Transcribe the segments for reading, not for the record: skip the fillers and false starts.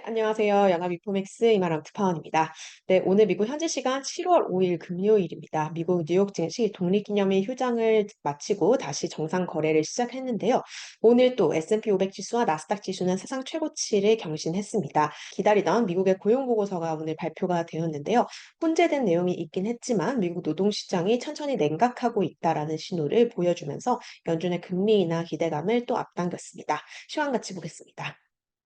안녕하세요. 영화 미포맥스 이마람 특파원입니다. 네, 오늘 미국 현지 시간 7월 5일 금요일입니다. 미국 뉴욕 증시 독립기념일 휴장을 마치고 다시 정상 거래를 시작했는데요. 오늘 또 S&P 500 지수와 나스닥 지수는 사상 최고치를 경신했습니다. 기다리던 미국의 고용 보고서가 오늘 발표가 되었는데요. 혼재된 내용이 있긴 했지만 미국 노동시장이 천천히 냉각하고 있다라는 신호를 보여주면서 연준의 금리 인하 기대감을 또 앞당겼습니다. 시황 같이 보겠습니다.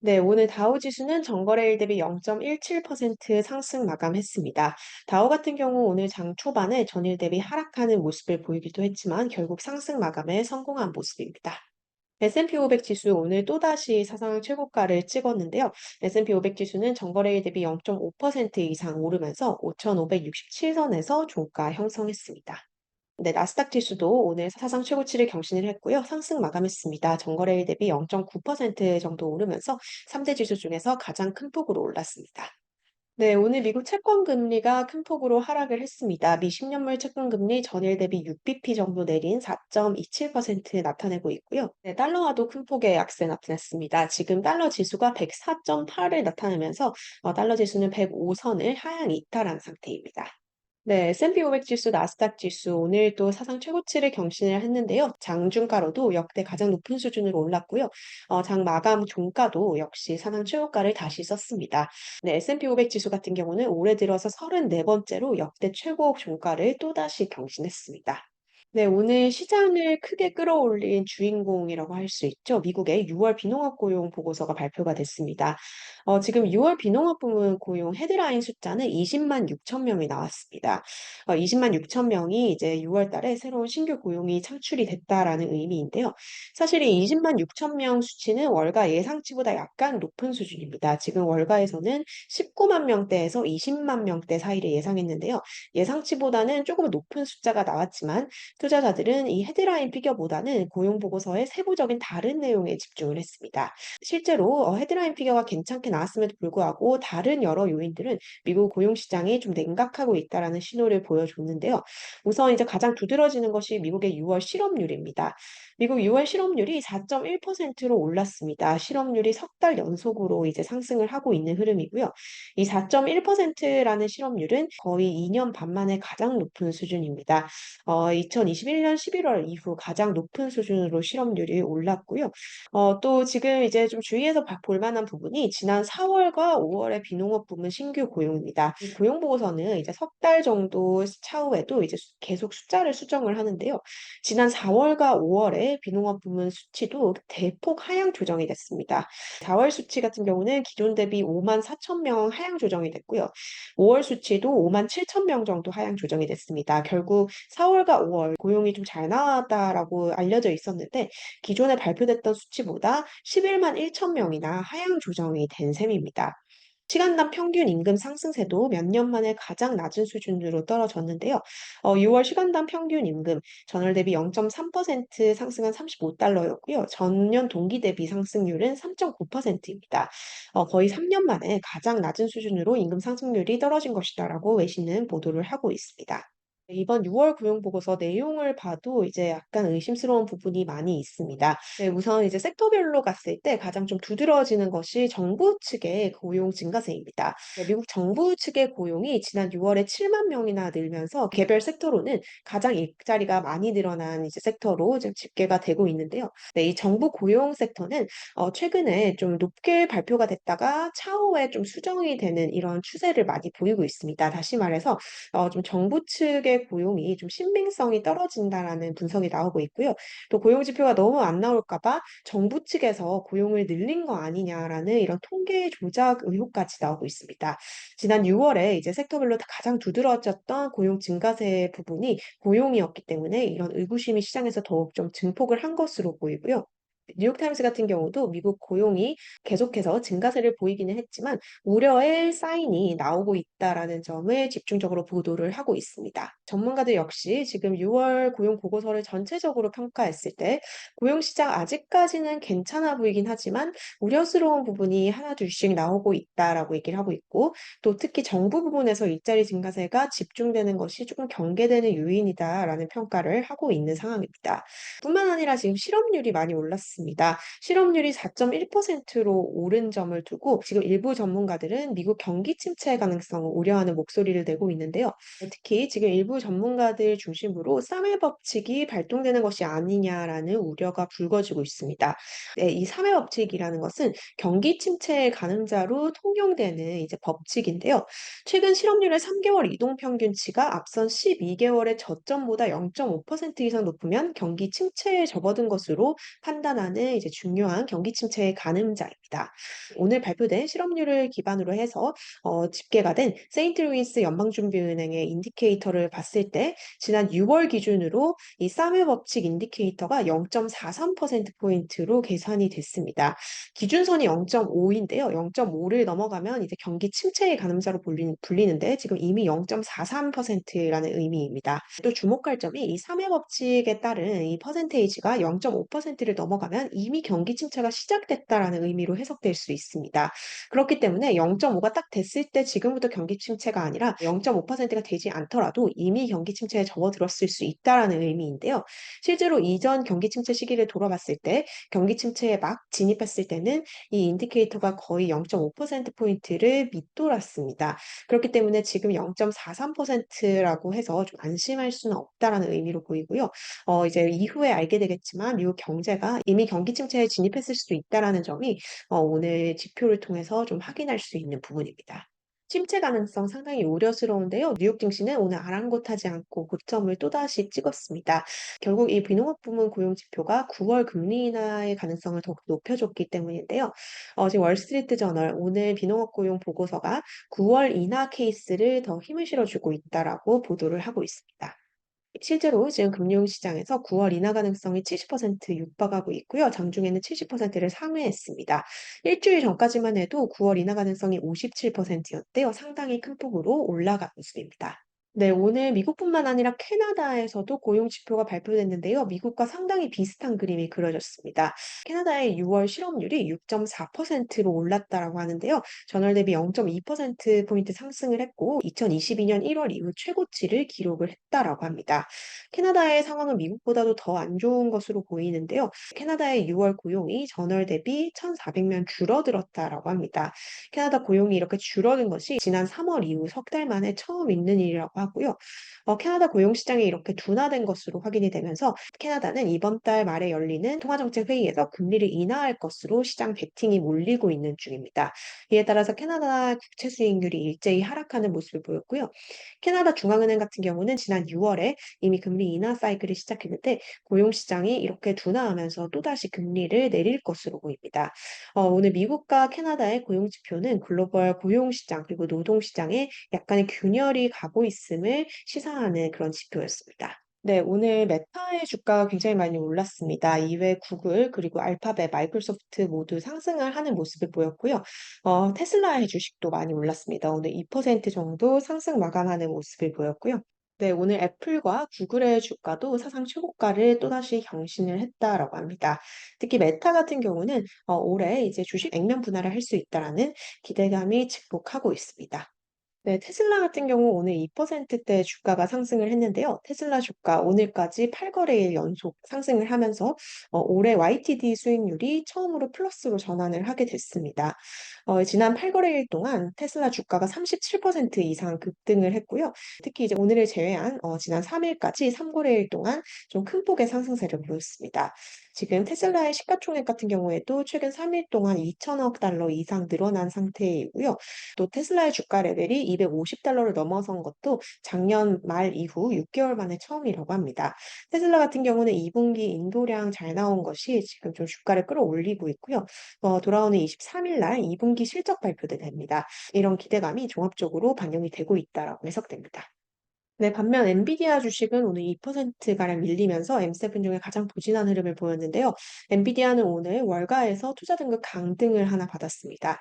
네, 오늘 다우 지수는 전거래일 대비 0.17% 상승 마감했습니다. 다우 같은 경우 오늘 장 초반에 전일 대비 하락하는 모습을 보이기도 했지만 결국 상승 마감에 성공한 모습입니다. S&P 500 지수 오늘 또다시 사상 최고가를 찍었는데요. S&P 500 지수는 전거래일 대비 0.5% 이상 오르면서 5,567선에서 종가 형성했습니다. 네, 나스닥 지수도 오늘 사상 최고치를 경신을 했고요. 상승 마감했습니다. 전거래일 대비 0.9% 정도 오르면서 3대 지수 중에서 가장 큰 폭으로 올랐습니다. 네, 오늘 미국 채권 금리가 큰 폭으로 하락을 했습니다. 미 10년물 채권 금리 전일 대비 6bp 정도 내린 4.27% 나타내고 있고요. 네, 달러화도 큰 폭의 약세 나타냈습니다. 지금 달러 지수가 104.8을 나타내면서 달러 지수는 105선을 하향 이탈한 상태입니다. 네, S&P 500 지수, 나스닥 지수 오늘 또 사상 최고치를 경신을 했는데요. 장중가로도 역대 가장 높은 수준으로 올랐고요. 장 마감 종가도 역시 사상 최고가를 다시 썼습니다. 네, S&P 500 지수 같은 경우는 올해 들어서 34번째로 역대 최고 종가를 또다시 경신했습니다. 네, 오늘 시장을 크게 끌어올린 주인공이라고 할 수 있죠. 미국의 6월 비농업 고용 보고서가 발표가 됐습니다. 지금 6월 비농업 부문 고용 헤드라인 숫자는 20만 6천 명이 나왔습니다. 20만 6천 명이 이제 6월 달에 새로운 신규 고용이 창출이 됐다라는 의미인데요. 사실 이 20만 6천 명 수치는 월가 예상치보다 약간 높은 수준입니다. 지금 월가에서는 19만 명대에서 20만 명대 사이를 예상했는데요. 예상치보다는 조금 높은 숫자가 나왔지만 투자자들은 이 헤드라인 피겨보다는 고용 보고서의 세부적인 다른 내용에 집중을 했습니다. 실제로 헤드라인 피겨가 괜찮게 나왔음에도 불구하고 다른 여러 요인들은 미국 고용 시장이 좀 냉각하고 있다라는 신호를 보여줬는데요. 우선 이제 가장 두드러지는 것이 미국의 6월 실업률입니다. 미국 6월 실업률이 4.1%로 올랐습니다. 실업률이 석 달 연속으로 이제 상승을 하고 있는 흐름이고요. 이 4.1%라는 실업률은 거의 2년 반 만에 가장 높은 수준입니다. 2021년 11월 이후 가장 높은 수준으로 실업률이 올랐고요. 또 지금 이제 좀 주의해서 볼 만한 부분이 지난 4월과 5월의 비농업 부문 신규 고용입니다. 이 고용 보고서는 이제 석 달 정도 차후에도 이제 계속 숫자를 수정을 하는데요. 지난 4월과 5월에 비농업 부문 수치도 대폭 하향 조정이 됐습니다. 4월 수치 같은 경우는 기존 대비 5만 4천 명 하향 조정이 됐고요. 5월 수치도 5만 7천 명 정도 하향 조정이 됐습니다. 결국 4월과 5월 고용이 좀 잘 나왔다라고 알려져 있었는데 기존에 발표됐던 수치보다 11만 1천 명이나 하향 조정이 된 셈입니다. 시간당 평균 임금 상승세도 몇 년 만에 가장 낮은 수준으로 떨어졌는데요. 6월 시간당 평균 임금 전월 대비 0.3% 상승한 35달러였고요. 전년 동기 대비 상승률은 3.9%입니다. 거의 3년 만에 가장 낮은 수준으로 임금 상승률이 떨어진 것이다라고 외신은 보도를 하고 있습니다. 이번 6월 고용보고서 내용을 봐도 이제 약간 의심스러운 부분이 많이 있습니다. 네, 우선 이제 섹터별로 갔을 때 가장 좀 두드러지는 것이 정부 측의 고용 증가세입니다. 네, 미국 정부 측의 고용이 지난 6월에 7만 명이나 늘면서 개별 섹터로는 가장 일자리가 많이 늘어난 이제 섹터로 지금 집계가 되고 있는데요. 네, 이 정부 고용 섹터는 최근에 좀 높게 발표가 됐다가 차후에 좀 수정이 되는 이런 추세를 많이 보이고 있습니다. 다시 말해서 좀 정부 측의 고용이 좀 신빙성이 떨어진다라는 분석이 나오고 있고요. 또 고용 지표가 너무 안 나올까 봐 정부 측에서 고용을 늘린 거 아니냐라는 이런 통계 조작 의혹까지 나오고 있습니다. 지난 6월에 이제 섹터별로 가장 두드러졌던 고용 증가세 부분이 고용이었기 때문에 이런 의구심이 시장에서 더욱 좀 증폭을 한 것으로 보이고요. 뉴욕타임스 같은 경우도 미국 고용이 계속해서 증가세를 보이기는 했지만 우려의 사인이 나오고 있다라는 점을 집중적으로 보도를 하고 있습니다. 전문가들 역시 지금 6월 고용 보고서를 전체적으로 평가했을 때 고용 시장 아직까지는 괜찮아 보이긴 하지만 우려스러운 부분이 하나둘씩 나오고 있다라고 얘기를 하고 있고 또 특히 정부 부분에서 일자리 증가세가 집중되는 것이 조금 경계되는 요인이다라는 평가를 하고 있는 상황입니다. 뿐만 아니라 지금 실업률이 많이 올랐습니다. 올랐습니다. 실업률이 4.1%로 오른 점을 두고 지금 일부 전문가들은 미국 경기 침체 가능성을 우려하는 목소리를 내고 있는데요. 특히 지금 일부 전문가들 중심으로 싸매 법칙이 발동되는 것이 아니냐라는 우려가 불거지고 있습니다. 네, 이 싸매 법칙이라는 것은 경기 침체 가늠자로 통용되는 이제 법칙인데요. 최근 실업률의 3개월 이동 평균치가 앞선 12개월의 저점보다 0.5% 이상 높으면 경기 침체에 접어든 것으로 판단하는 이제 중요한 경기 침체의 가늠자입니다. 오늘 발표된 실업률을 기반으로 해서 집계가 된 세인트루이스 연방준비은행의 인디케이터를 봤을 때 지난 6월 기준으로 이 사물 법칙 인디케이터가 0.43%포인트로 계산이 됐습니다. 기준선이 0.5인데요. 0.5를 넘어가면 이제 경기 침체의 가늠자로 불리는데 지금 이미 0.43%라는 의미입니다. 또 주목할 점이 이 3회 법칙에 따른 이 퍼센테이지가 0.5%를 넘어가면 이미 경기 침체가 시작됐다라는 의미로 해석될 수 있습니다. 그렇기 때문에 0.5가 딱 됐을 때 지금부터 경기 침체가 아니라 0.5%가 되지 않더라도 이미 경기 침체에 접어들었을 수 있다라는 의미인데요. 실제로 이전 경기 침체 시기를 돌아봤을 때 경기 침체에 막 진입했을 때는 이 인디케이터가 거의 0.5%포인트를 밑돌았습니다. 그렇기 때문에 지금 0.43%라고 해서 좀 안심할 수는 없다라는 의미로 보이고요. 이제 이후에 알게 되겠지만 미국 경제가 이미 경기 침체에 진입했을 수도 있다라는 점이 오늘 지표를 통해서 좀 확인할 수 있는 부분입니다. 침체 가능성 상당히 우려스러운데요. 뉴욕 증시는 오늘 아랑곳하지 않고 고점을 또다시 찍었습니다. 결국 이 비농업 부문 고용 지표가 9월 금리 인하의 가능성을 더욱 높여줬기 때문인데요. 지금 월스트리트 저널 오늘 비농업 고용 보고서가 9월 인하 케이스를 더 힘을 실어주고 있다라고 보도를 하고 있습니다. 실제로 지금 금융시장에서 9월 인하 가능성이 70% 육박하고 있고요. 장중에는 70%를 상회했습니다. 일주일 전까지만 해도 9월 인하 가능성이 57%였대요. 상당히 큰 폭으로 올라간 모습입니다. 네, 오늘 미국뿐만 아니라 캐나다에서도 고용 지표가 발표됐는데요. 미국과 상당히 비슷한 그림이 그려졌습니다. 캐나다의 6월 실업률이 6.4%로 올랐다라고 하는데요. 전월 대비 0.2%포인트 상승을 했고, 2022년 1월 이후 최고치를 기록을 했다라고 합니다. 캐나다의 상황은 미국보다도 더 안 좋은 것으로 보이는데요. 캐나다의 6월 고용이 전월 대비 1,400명 줄어들었다라고 합니다. 캐나다 고용이 이렇게 줄어든 것이 지난 3월 이후 석 달 만에 처음 있는 일이라고 하고요. 캐나다 고용 시장이 이렇게 둔화된 것으로 확인이 되면서 캐나다는 이번 달 말에 열리는 통화정책 회의에서 금리를 인하할 것으로 시장 베팅이 몰리고 있는 중입니다. 이에 따라서 캐나다 국채 수익률이 일제히 하락하는 모습을 보였고요. 캐나다 중앙은행 같은 경우는 지난 6월에 이미 금리 인하 사이클을 시작했는데 고용 시장이 이렇게 둔화하면서 또다시 금리를 내릴 것으로 보입니다. 오늘 미국과 캐나다의 고용 지표는 글로벌 고용 시장 그리고 노동 시장에 약간의 균열이 가고 있음을 시사하는 그런 지표였습니다. 네, 오늘 메타의 주가가 굉장히 많이 올랐습니다. 이외 구글 그리고 알파벳, 마이크로소프트 모두 상승을 하는 모습을 보였고요. 테슬라의 주식도 많이 올랐습니다. 오늘 2% 정도 상승 마감하는 모습을 보였고요. 네, 오늘 애플과 구글의 주가도 사상 최고가를 또다시 경신을 했다라고 합니다. 특히 메타 같은 경우는 올해 이제 주식 액면 분할을 할 수 있다라는 기대감이 증폭하고 있습니다. 네, 테슬라 같은 경우 오늘 2%대 주가가 상승을 했는데요. 테슬라 주가 오늘까지 8거래일 연속 상승을 하면서 올해 YTD 수익률이 처음으로 플러스로 전환을 하게 됐습니다. 지난 8거래일 동안 테슬라 주가가 37% 이상 급등을 했고요. 특히 이제 오늘을 제외한 지난 3일까지 3거래일 동안 좀 큰 폭의 상승세를 보였습니다. 지금 테슬라의 시가총액 같은 경우에도 최근 3일 동안 2천억 달러 이상 늘어난 상태이고요. 또 테슬라의 주가 레벨이 250달러를 넘어선 것도 작년 말 이후 6개월 만에 처음이라고 합니다. 테슬라 같은 경우는 2분기 인도량 잘 나온 것이 지금 좀 주가를 끌어올리고 있고요. 돌아오는 23일 날 2분기 실적 발표도 됩니다. 이런 기대감이 종합적으로 반영이 되고 있다라고 해석됩니다. 네, 반면 엔비디아 주식은 오늘 2%가량 밀리면서 M7 중에 가장 부진한 흐름을 보였는데요. 엔비디아는 오늘 월가에서 투자 등급 강등을 하나 받았습니다.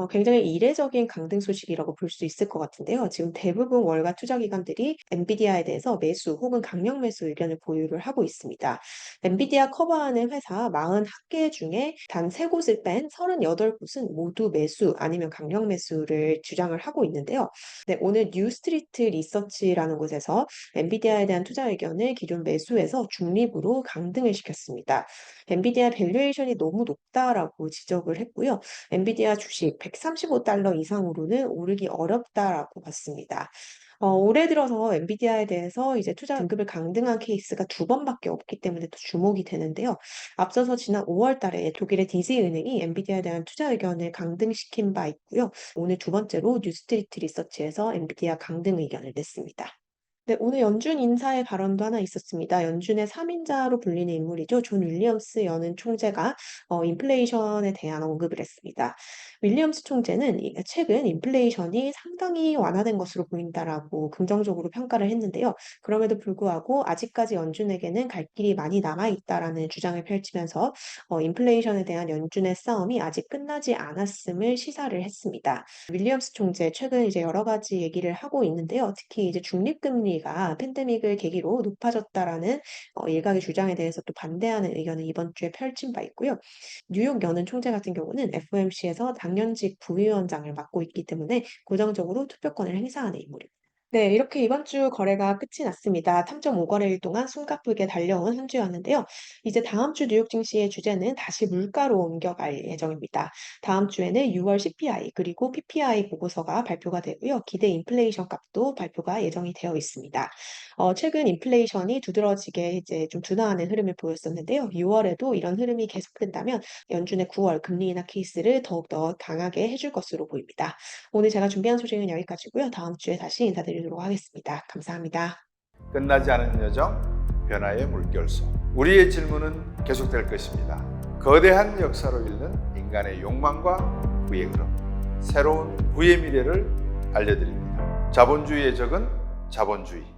굉장히 이례적인 강등 소식이라고 볼 수 있을 것 같은데요. 지금 대부분 월가 투자 기관들이 엔비디아에 대해서 매수 혹은 강력 매수 의견을 보유를 하고 있습니다. 엔비디아 커버하는 회사 41개 중에 단 3곳을 뺀 38곳은 모두 매수 아니면 강력 매수를 주장을 하고 있는데요. 네, 오늘 뉴스트리트 리서치라는 곳에서 곳에서 엔비디아에 대한 투자 의견을 기존 매수에서 중립으로 강등을 시켰습니다. 엔비디아 밸류에이션이 너무 높다라고 지적을 했고요. 엔비디아 주식 $135 이상으로는 오르기 어렵다라고 봤습니다. 올해 들어서 엔비디아에 대해서 이제 투자 등급을 강등한 케이스가 두 번밖에 없기 때문에 또 주목이 되는데요. 앞서서 지난 5월 달에 독일의 DZ 은행이 엔비디아에 대한 투자 의견을 강등시킨 바 있고요. 오늘 두 번째로 뉴스트리트 리서치에서 엔비디아 강등 의견을 냈습니다. 네, 오늘 연준 인사의 발언도 하나 있었습니다. 연준의 3인자로 불리는 인물이죠. 존 윌리엄스 연 총재가 인플레이션에 대한 언급을 했습니다. 윌리엄스 총재는 최근 인플레이션이 상당히 완화된 것으로 보인다라고 긍정적으로 평가를 했는데요. 그럼에도 불구하고 아직까지 연준에게는 갈 길이 많이 남아 있다라는 주장을 펼치면서 인플레이션에 대한 연준의 싸움이 아직 끝나지 않았음을 시사를 했습니다. 윌리엄스 총재 최근 이제 여러 가지 얘기를 하고 있는데요. 특히 이제 중립금리가 팬데믹을 계기로 높아졌다라는 일각의 주장에 대해서 또 반대하는 의견을 이번 주에 펼친 바 있고요. 뉴욕 연은 총재 같은 경우는 FOMC에서 당연직 부위원장을 맡고 있기 때문에 고정적으로 투표권을 행사하는 인물입니다. 네, 이렇게 이번 주 거래가 끝이 났습니다. 3.5거래일 동안 숨가쁘게 달려온 한 주였는데요. 이제 다음 주 뉴욕 증시의 주제는 다시 물가로 옮겨갈 예정입니다. 다음 주에는 6월 CPI 그리고 PPI 보고서가 발표가 되고요. 기대 인플레이션 값도 발표가 예정이 되어 있습니다. 최근 인플레이션이 두드러지게 이제 좀 둔화하는 흐름을 보였었는데요. 6월에도 이런 흐름이 계속된다면 연준의 9월 금리 인하 케이스를 더욱더 강하게 해줄 것으로 보입니다. 오늘 제가 준비한 소식은 여기까지고요. 다음 주에 다시 인사드리도록 하겠습니다. 감사합니다. 끝나지 않은 여정, 변화의 물결소. 우리의 질문은 계속될 것입니다. 거대한 역사로 읽는 인간의 욕망과 부의 흐름, 새로운 부의 미래를 알려드립니다. 자본주의의 적은 자본주의.